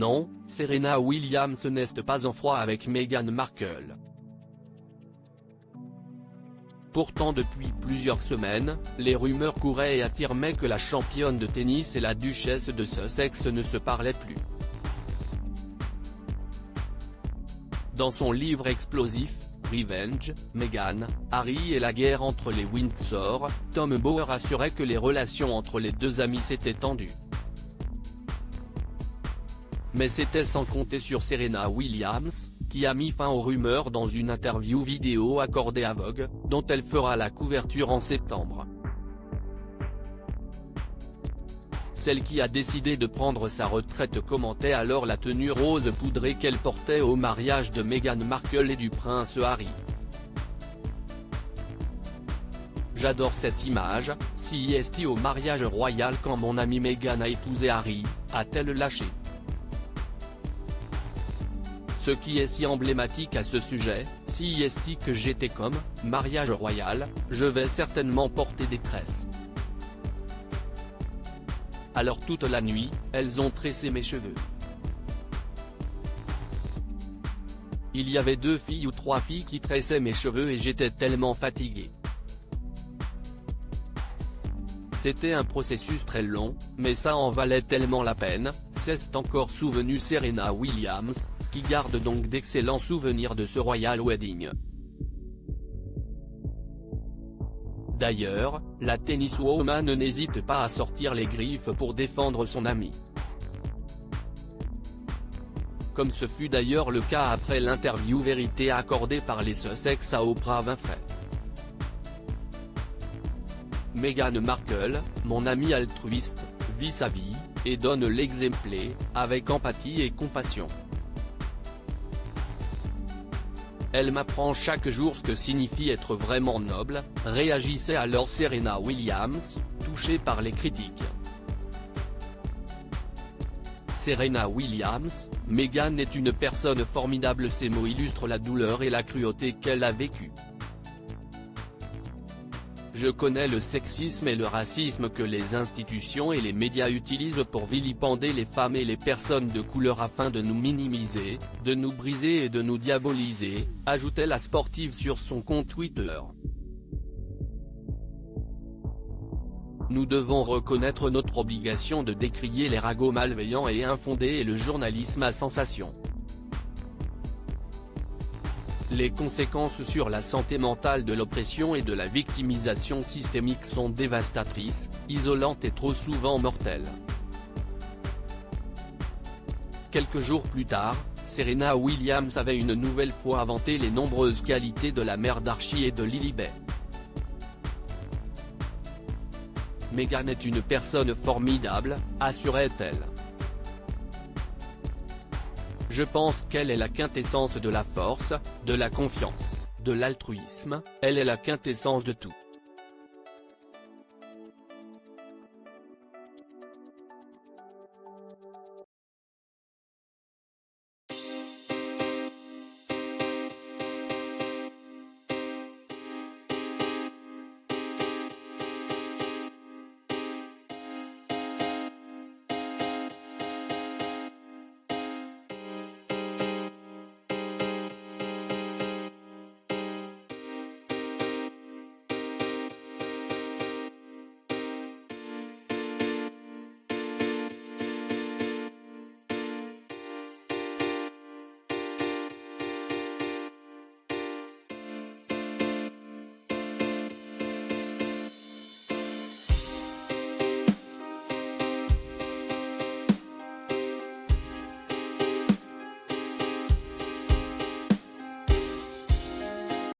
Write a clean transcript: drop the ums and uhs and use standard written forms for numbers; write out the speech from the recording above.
Non, Serena Williams n'est pas en froid avec Meghan Markle. Pourtant depuis plusieurs semaines, les rumeurs couraient et affirmaient que la championne de tennis et la duchesse de Sussex ne se parlaient plus. Dans son livre explosif, Revenge, Meghan, Harry et la guerre entre les Windsor, Tom Bower assurait que les relations entre les deux amis s'étaient tendues. Mais c'était sans compter sur Serena Williams, qui a mis fin aux rumeurs dans une interview vidéo accordée à Vogue, dont elle fera la couverture en septembre. Celle qui a décidé de prendre sa retraite commentait alors la tenue rose poudrée qu'elle portait au mariage de Meghan Markle et du prince Harry. J'adore cette image, CEST au mariage royal quand mon amie Meghan a épousé Harry, a-t-elle lâché. Ce qui est si emblématique à ce sujet, CEST que j'étais comme, mariage royal, je vais certainement porter des tresses. Alors toute la nuit, elles ont tressé mes cheveux. Il y avait 2 filles ou 3 filles qui tressaient mes cheveux et j'étais tellement fatigué. C'était un processus très long, mais ça en valait tellement la peine, s'est encore souvenu Serena Williams, qui garde donc d'excellents souvenirs de ce royal wedding. D'ailleurs, la tenniswoman n'hésite pas à sortir les griffes pour défendre son amie. Comme ce fut d'ailleurs le cas après l'interview vérité accordée par les Sussex à Oprah Winfrey. Meghan Markle, mon amie altruiste, vit sa vie, et donne l'exemple, avec empathie et compassion. Elle m'apprend chaque jour ce que signifie être vraiment noble, réagissait alors Serena Williams, touchée par les critiques. Serena Williams, Meghan est une personne formidable. Ces mots illustrent la douleur et la cruauté qu'elle a vécue. Je connais le sexisme et le racisme que les institutions et les médias utilisent pour vilipender les femmes et les personnes de couleur afin de nous minimiser, de nous briser et de nous diaboliser, ajoutait la sportive sur son compte Twitter. Nous devons reconnaître notre obligation de décrier les ragots malveillants et infondés et le journalisme à sensation. Les conséquences sur la santé mentale de l'oppression et de la victimisation systémique sont dévastatrices, isolantes et trop souvent mortelles. Quelques jours plus tard, Serena Williams avait une nouvelle fois vanté les nombreuses qualités de la mère d'Archie et de Lilibet. Meghan est une personne formidable, assurait-elle. Je pense qu'elle est la quintessence de la force, de la confiance, de l'altruisme, elle est la quintessence de tout.